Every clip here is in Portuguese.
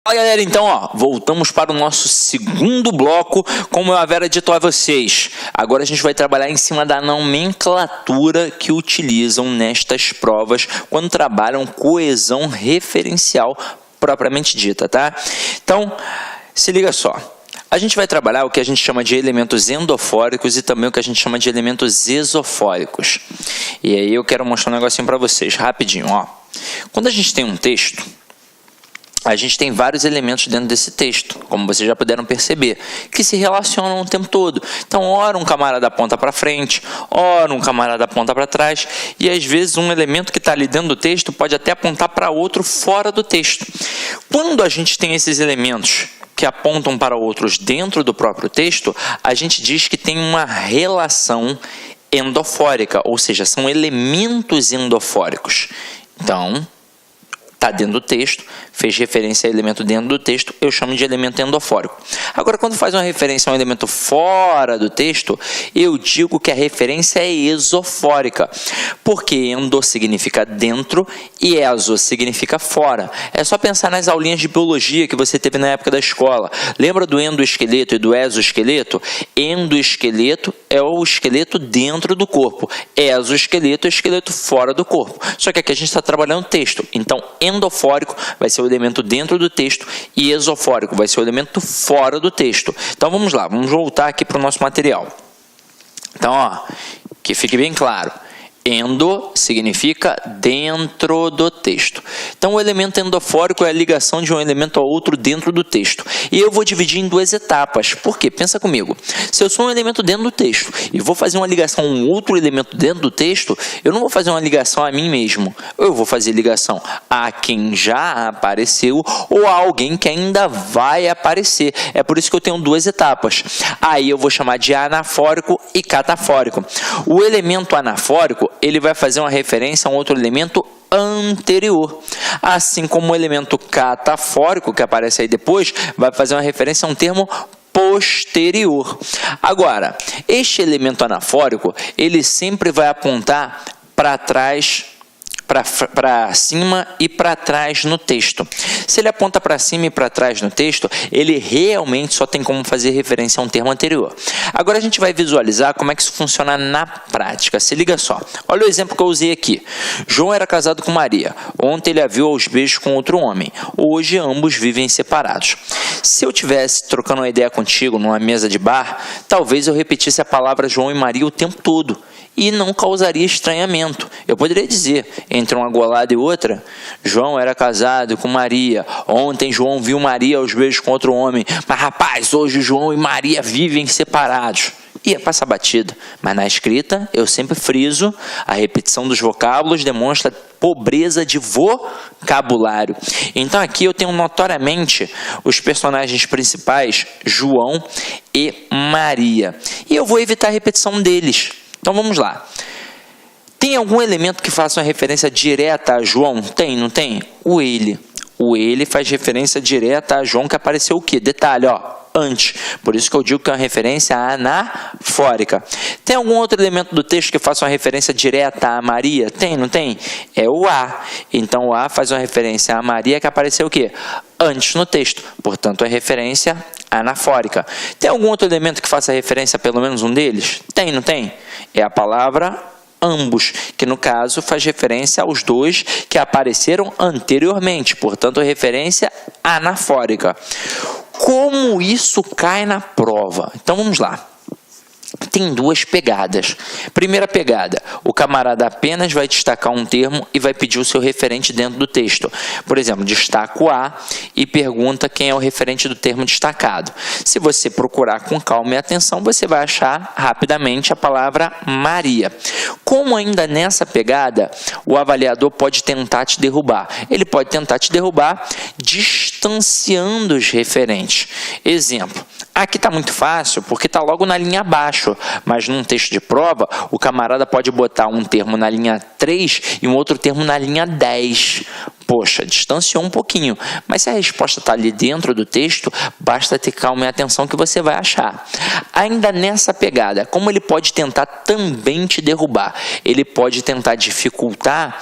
Fala galera, então voltamos para o nosso segundo bloco, como eu havia dito a vocês. Agora a gente vai trabalhar em cima da nomenclatura que utilizam nestas provas quando trabalham coesão referencial propriamente dita, tá? Então, se liga só. A gente vai trabalhar o que a gente chama de elementos endofóricos e também o que a gente chama de elementos exofóricos. E aí eu quero mostrar um negocinho para vocês, rapidinho, Quando a gente tem um texto, a gente tem vários elementos dentro desse texto, como vocês já puderam perceber, que se relacionam o tempo todo. Então, ora um camarada aponta para frente, ora um camarada aponta para trás, e às vezes um elemento que está ali dentro do texto pode até apontar para outro fora do texto. Quando a gente tem esses elementos que apontam para outros dentro do próprio texto, a gente diz que tem uma relação endofórica, ou seja, são elementos endofóricos. Então, está dentro do texto, fez referência a elemento dentro do texto, eu chamo de elemento endofórico. Agora, quando faz uma referência a um elemento fora do texto, eu digo que a referência é exofórica, porque endo significa dentro e exo significa fora. É só pensar nas aulinhas de biologia que você teve na época da escola. Lembra do endoesqueleto e do exoesqueleto? Endoesqueleto é o esqueleto dentro do corpo, exoesqueleto é o esqueleto fora do corpo. Só que aqui a gente está trabalhando texto, então endofórico vai ser o elemento dentro do texto e exofórico vai ser o elemento fora do texto. Então vamos lá, vamos voltar aqui para o nosso material. Então, que fique bem claro. Endo significa dentro do texto. Então, o elemento endofórico é a ligação de um elemento a outro dentro do texto. E eu vou dividir em duas etapas. Por quê? Pensa comigo. Se eu sou um elemento dentro do texto e vou fazer uma ligação a um outro elemento dentro do texto, eu não vou fazer uma ligação a mim mesmo. Eu vou fazer ligação a quem já apareceu ou a alguém que ainda vai aparecer. É por isso que eu tenho duas etapas. Aí eu vou chamar de anafórico e catafórico. O elemento anafórico, ele vai fazer uma referência a um outro elemento anterior. Assim como o elemento catafórico, que aparece aí depois, vai fazer uma referência a um termo posterior. Agora, este elemento anafórico, ele sempre vai apontar para trás, para cima e para trás no texto. Se ele aponta para cima e para trás no texto, ele realmente só tem como fazer referência a um termo anterior. Agora a gente vai visualizar como é que isso funciona na prática. Se liga só. Olha o exemplo que eu usei aqui. João era casado com Maria. Ontem ele a viu aos beijos com outro homem. Hoje ambos vivem separados. Se eu estivesse trocando uma ideia contigo numa mesa de bar, talvez eu repetisse a palavra João e Maria o tempo todo e não causaria estranhamento. Eu poderia dizer, entre uma golada e outra, João era casado com Maria. Ontem João viu Maria aos beijos com outro homem. Mas rapaz, hoje João e Maria vivem separados. Ia passar batida, mas na escrita eu sempre friso, a repetição dos vocábulos demonstra pobreza de vocabulário. Então aqui eu tenho notoriamente os personagens principais, João e Maria. E eu vou evitar a repetição deles. Então vamos lá. Tem algum elemento que faça uma referência direta a João? Tem, não tem? O ele. O ele faz referência direta a João, que apareceu o quê? Detalhe, antes. Por isso que eu digo que é uma referência anafórica. Tem algum outro elemento do texto que faça uma referência direta a Maria? Tem, não tem? É o a. Então o a faz uma referência a Maria, que apareceu o quê? Antes no texto. Portanto, é referência anafórica. Tem algum outro elemento que faça referência a pelo menos um deles? Tem, não tem? É a palavra ambos, que no caso faz referência aos dois que apareceram anteriormente, portanto, referência anafórica. Como isso cai na prova? Então vamos lá. Tem duas pegadas. Primeira pegada, o camarada apenas vai destacar um termo e vai pedir o seu referente dentro do texto. Por exemplo, destaca o A e pergunta quem é o referente do termo destacado. Se você procurar com calma e atenção, você vai achar rapidamente a palavra Maria. Como ainda nessa pegada, o avaliador pode tentar te derrubar. Ele pode tentar te derrubar distanciando os referentes. Exemplo. Aqui está muito fácil porque está logo na linha abaixo, mas num texto de prova, o camarada pode botar um termo na linha 3 e um outro termo na linha 10. Poxa, distanciou um pouquinho, mas se a resposta está ali dentro do texto, basta ter calma e atenção que você vai achar. Ainda nessa pegada, como ele pode tentar também te derrubar? Ele pode tentar dificultar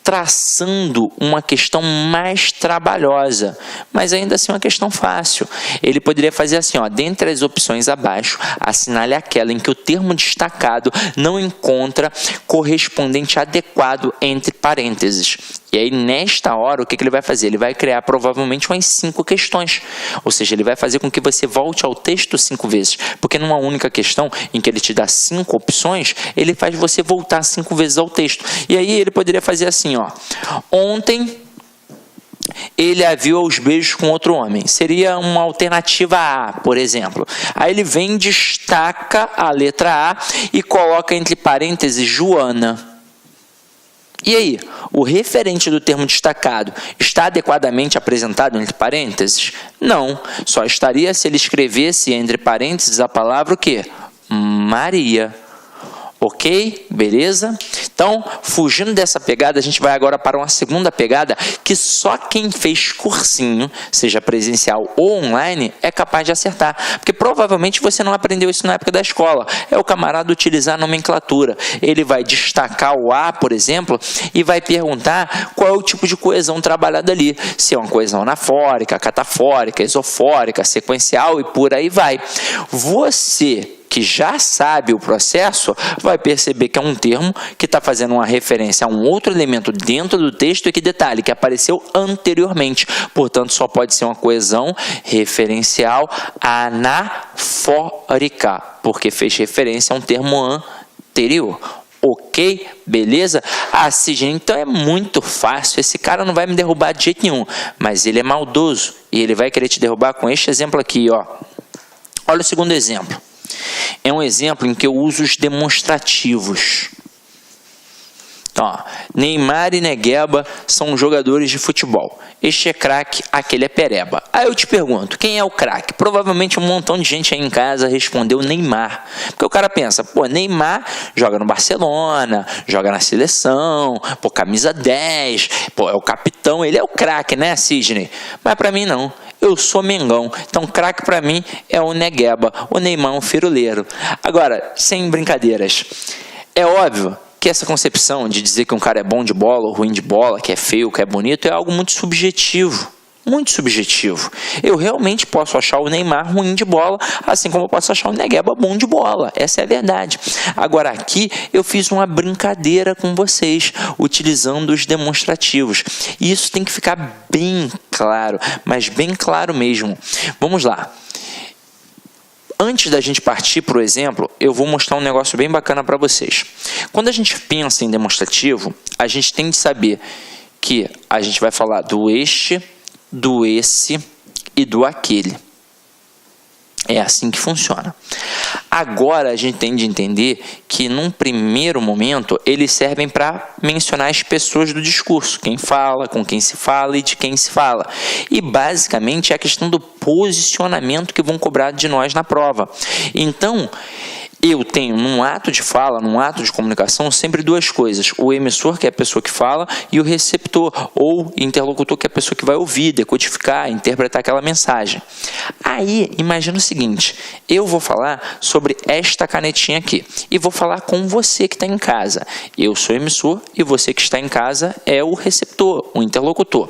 traçando uma questão mais trabalhosa, mas ainda assim uma questão fácil. Ele poderia fazer assim, ó, dentre as opções abaixo, assinale aquela em que o termo destacado não encontra correspondente adequado entre parênteses. E aí, nesta hora, o que ele vai fazer? Ele vai criar provavelmente umas 5 questões. Ou seja, ele vai fazer com que você volte ao texto 5 vezes. Porque numa única questão, em que ele te dá 5 opções, ele faz você voltar 5 vezes ao texto. E aí, ele poderia fazer assim, ó. Ontem, ele a viu aos beijos com outro homem. Seria uma alternativa A, por exemplo. Aí ele vem, destaca a letra A e coloca entre parênteses Joana. E aí, o referente do termo destacado está adequadamente apresentado entre parênteses? Não, só estaria se ele escrevesse entre parênteses a palavra o quê? Maria. Ok? Beleza? Então, fugindo dessa pegada, a gente vai agora para uma segunda pegada que só quem fez cursinho, seja presencial ou online, é capaz de acertar. Porque provavelmente você não aprendeu isso na época da escola. É o camarada utilizar a nomenclatura. Ele vai destacar o A, por exemplo, e vai perguntar qual é o tipo de coesão trabalhada ali. Se é uma coesão anafórica, catafórica, isofórica, sequencial e por aí vai. Você que já sabe o processo, vai perceber que é um termo que está fazendo uma referência a um outro elemento dentro do texto e que, detalhe, que apareceu anteriormente. Portanto, só pode ser uma coesão referencial anafórica, porque fez referência a um termo anterior. Ok? Beleza? Ah, Sidney, então é muito fácil. Esse cara não vai me derrubar de jeito nenhum, mas ele é maldoso e ele vai querer te derrubar com este exemplo aqui, ó. Olha o segundo exemplo. É um exemplo em que eu uso os demonstrativos. Ó, Neymar e Negueba são jogadores de futebol. Este é craque, aquele é pereba. Aí eu te pergunto, quem é o craque? Provavelmente um montão de gente aí em casa respondeu Neymar. Porque o cara pensa, pô, Neymar joga no Barcelona, joga na seleção, pô, camisa 10, pô, é o capitão, ele é o craque, né, Sidney? Mas pra mim não. Eu sou Mengão, então craque para mim é o Negueba, o Neymar é um firuleiro. Agora, sem brincadeiras, é óbvio que essa concepção de dizer que um cara é bom de bola ou ruim de bola, que é feio, que é bonito, é algo muito subjetivo. Muito subjetivo. Eu realmente posso achar o Neymar ruim de bola, assim como eu posso achar o Negueba bom de bola. Essa é a verdade. Agora aqui eu fiz uma brincadeira com vocês, utilizando os demonstrativos. E isso tem que ficar bem claro, mas bem claro mesmo. Vamos lá. Antes da gente partir para o exemplo, eu vou mostrar um negócio bem bacana para vocês. Quando a gente pensa em demonstrativo, a gente tem de saber que a gente vai falar do este, do esse e do aquele. É assim que funciona. Agora a gente tem de entender que num primeiro momento eles servem para mencionar as pessoas do discurso, quem fala, com quem se fala e de quem se fala. E basicamente é a questão do posicionamento que vão cobrar de nós na prova. Então, eu tenho, num ato de fala, num ato de comunicação, sempre duas coisas. O emissor, que é a pessoa que fala, e o receptor, ou interlocutor, que é a pessoa que vai ouvir, decodificar, interpretar aquela mensagem. Aí, imagina o seguinte, eu vou falar sobre esta canetinha aqui, e vou falar com você que está em casa. Eu sou o emissor, e você que está em casa é o receptor, o interlocutor.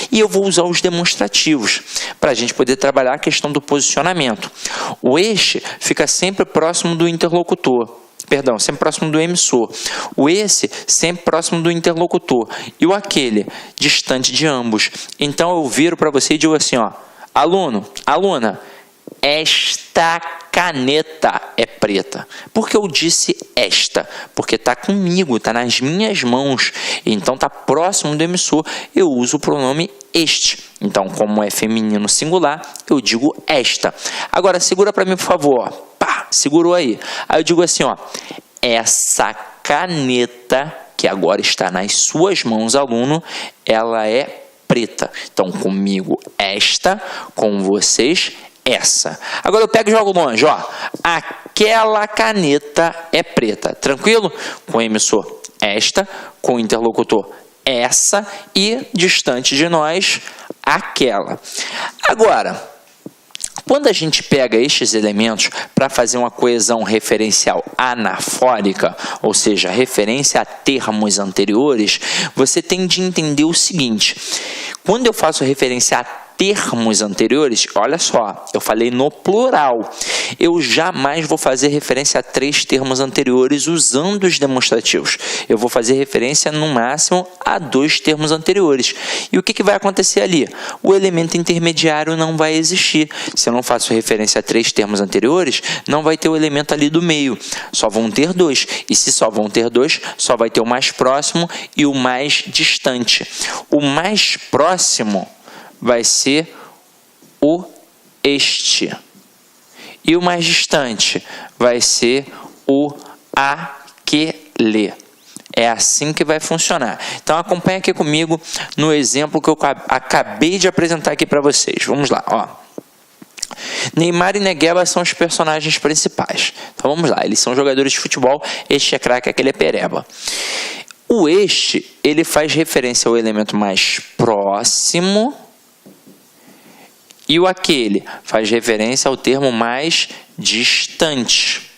E eu vou usar os demonstrativos, para a gente poder trabalhar a questão do posicionamento. O este fica sempre próximo do interlocutor, perdão, sempre próximo do emissor. O esse, sempre próximo do interlocutor. E o aquele, distante de ambos. Então eu viro para você e digo assim, ó, aluno, aluna, esta caneta é preta. Por que eu disse esta? Porque está comigo, está nas minhas mãos. Então está próximo do emissor. Eu uso o pronome este. Então, como é feminino singular, eu digo esta. Agora, segura para mim, por favor. Pá, segurou aí. Aí eu digo assim, ó, essa caneta que agora está nas suas mãos, aluno, ela é preta. Então, comigo esta, com vocês essa. Agora eu pego e jogo longe, ó. Aquela caneta é preta. Tranquilo? Com o emissor esta, com o interlocutor essa e distante de nós aquela. Agora, Quando a gente pega estes elementos para fazer uma coesão referencial anafórica, ou seja, referência a termos anteriores, você tem de entender o seguinte: quando eu faço referência a termos anteriores, olha só, eu falei no plural, eu jamais vou fazer referência a 3 termos anteriores usando os demonstrativos. Eu vou fazer referência no máximo a 2 termos anteriores. E o que vai acontecer ali? O elemento intermediário não vai existir. Se eu não faço referência a 3 termos anteriores, não vai ter o elemento ali do meio. Só vão ter 2. E se só vão ter 2, só vai ter o mais próximo e o mais distante. O mais próximo vai ser o este. E o mais distante vai ser o aquele. É assim que vai funcionar. Então acompanha aqui comigo no exemplo que eu acabei de apresentar aqui para vocês. Vamos lá, ó. Neymar e Negueba são os personagens principais. Então vamos lá, eles são jogadores de futebol, este é craque, aquele é pereba. O este, ele faz referência ao elemento mais próximo, e o aquele faz referência ao termo mais distante.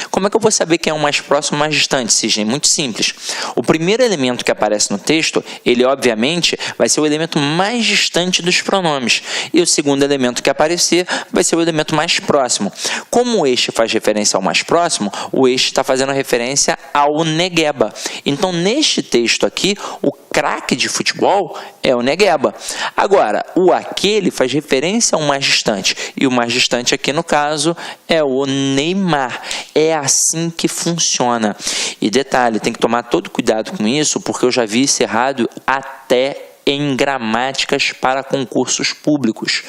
Como é que eu vou saber quem é o mais próximo e o mais distante, Sidney? Muito simples. O primeiro elemento que aparece no texto, ele obviamente vai ser o elemento mais distante dos pronomes. E o segundo elemento que aparecer vai ser o elemento mais próximo. Como o este faz referência ao mais próximo, o este está fazendo referência ao Negueba. Então, neste texto aqui, o craque de futebol é o Negueba. Agora, o aquele faz referência ao mais distante. E o mais distante aqui, no caso, é o Neymar. É assim que funciona. E detalhe, tem que tomar todo cuidado com isso, porque eu já vi isso errado até em gramáticas para concursos públicos.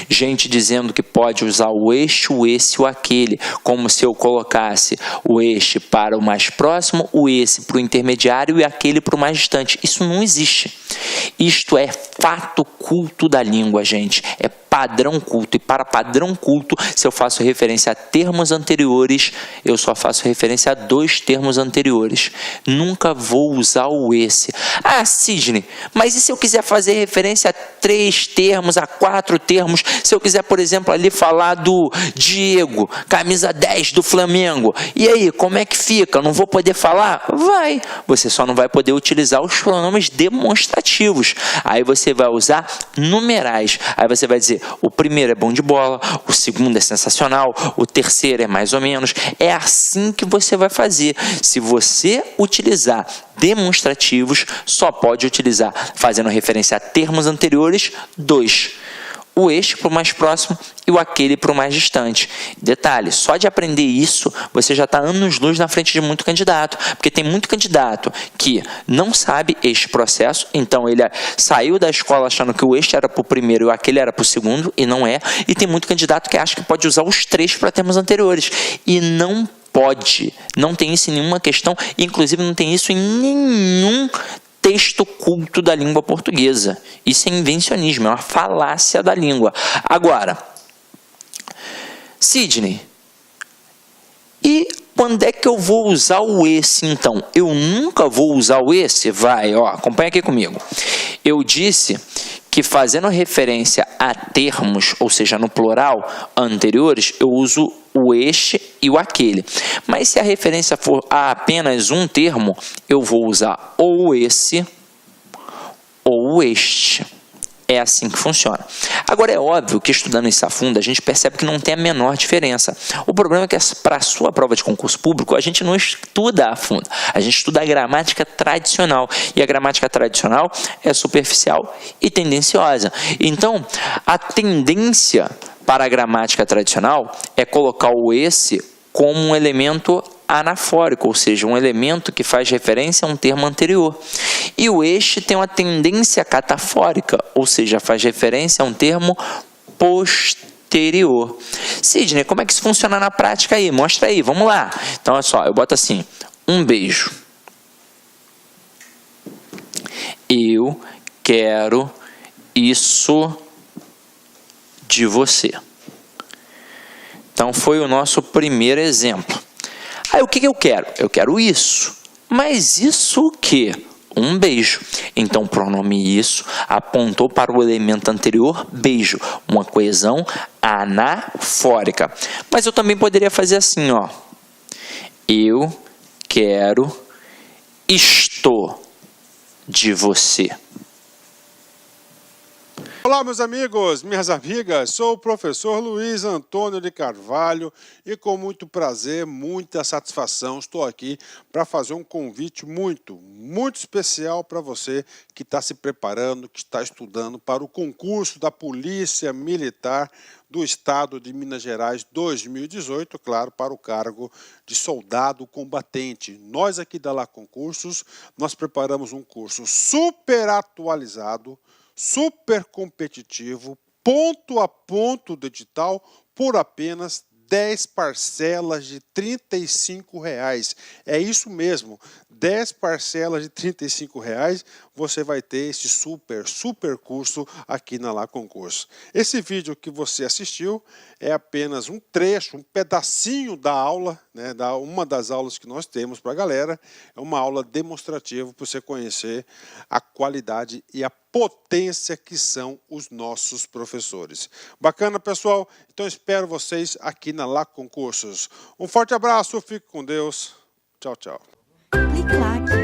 Gente dizendo que pode usar o este, o esse, o aquele, como se eu colocasse o este para o mais próximo, o esse para o intermediário e aquele para o mais distante. Isso não existe. Isto é fato culto da língua, gente. É padrão culto. E para padrão culto, se eu faço referência a termos anteriores, eu só faço referência a 2 termos anteriores. Nunca vou usar o esse. Ah, Sidney, mas e se eu quiser fazer referência a 3 termos, a 4 termos? Se eu quiser, por exemplo, ali falar do Diego, camisa 10 do Flamengo. E aí, como é que fica? Não vou poder falar? Vai. Você só não vai poder utilizar os pronomes demonstrativos. Aí você vai usar numerais. Aí você vai dizer, o primeiro é bom de bola, o segundo é sensacional, o terceiro é mais ou menos. É assim que você vai fazer. Se você utilizar demonstrativos, só pode utilizar fazendo referência a termos anteriores, 2. O este para o mais próximo e o aquele para o mais distante. Detalhe, só de aprender isso, você já está anos-luz na frente de muito candidato, porque tem muito candidato que não sabe este processo, então ele saiu da escola achando que o este era para o primeiro e o aquele era para o segundo, e não é, e tem muito candidato que acha que pode usar os 3 para termos anteriores, e não pode, não tem isso em nenhuma questão, inclusive não tem isso em nenhum texto culto da língua portuguesa. Isso é invencionismo, é uma falácia da língua. Agora, Sidney, e quando é que eu vou usar o esse, então? Eu nunca vou usar o esse? Vai, ó, acompanha aqui comigo. Eu disse que fazendo referência a termos, ou seja, no plural, anteriores, eu uso o este e o aquele. Mas se a referência for a apenas um termo, eu vou usar ou esse ou o este. É assim que funciona. Agora, é óbvio que estudando isso a fundo, a gente percebe que não tem a menor diferença. O problema é que para a sua prova de concurso público, a gente não estuda a fundo. A gente estuda a gramática tradicional. E a gramática tradicional é superficial e tendenciosa. Então, a tendência para a gramática tradicional é colocar o esse como um elemento anafórico, ou seja, um elemento que faz referência a um termo anterior. E o este tem uma tendência catafórica, ou seja, faz referência a um termo posterior. Sidney, como é que isso funciona na prática aí? Mostra aí, vamos lá. Então, olha só, eu boto assim, um beijo. Eu quero isso de você. Então, foi o nosso primeiro exemplo. Aí, o que eu quero? Eu quero isso. Mas isso o quê? um beijo. Então, o pronome isso apontou para o elemento anterior, beijo, uma coesão anafórica. Mas eu também poderia fazer assim, ó. Eu quero isto de você. Olá, meus amigos, minhas amigas, sou o professor Luiz Antônio de Carvalho e com muito prazer, muita satisfação, estou aqui para fazer um convite muito especial para você que está se preparando, que está estudando para o concurso da Polícia Militar do Estado de Minas Gerais 2018, claro, para o cargo de soldado combatente. Nós aqui da Lá Concursos, nós preparamos um curso super atualizado, super competitivo, ponto a ponto do edital, por apenas 10 parcelas de R$ 35,00. É isso mesmo, 10 parcelas de R$ 35,00, você vai ter esse super curso aqui na Lá Concurso. Esse vídeo que você assistiu é apenas um trecho, um pedacinho da aula, né, uma das aulas que nós temos para a galera. É uma aula demonstrativa para você conhecer a qualidade e a potência que são os nossos professores. Bacana, pessoal? Então espero vocês aqui na Lá Concursos. Um forte abraço, fique com Deus. Tchau, tchau. Clique lá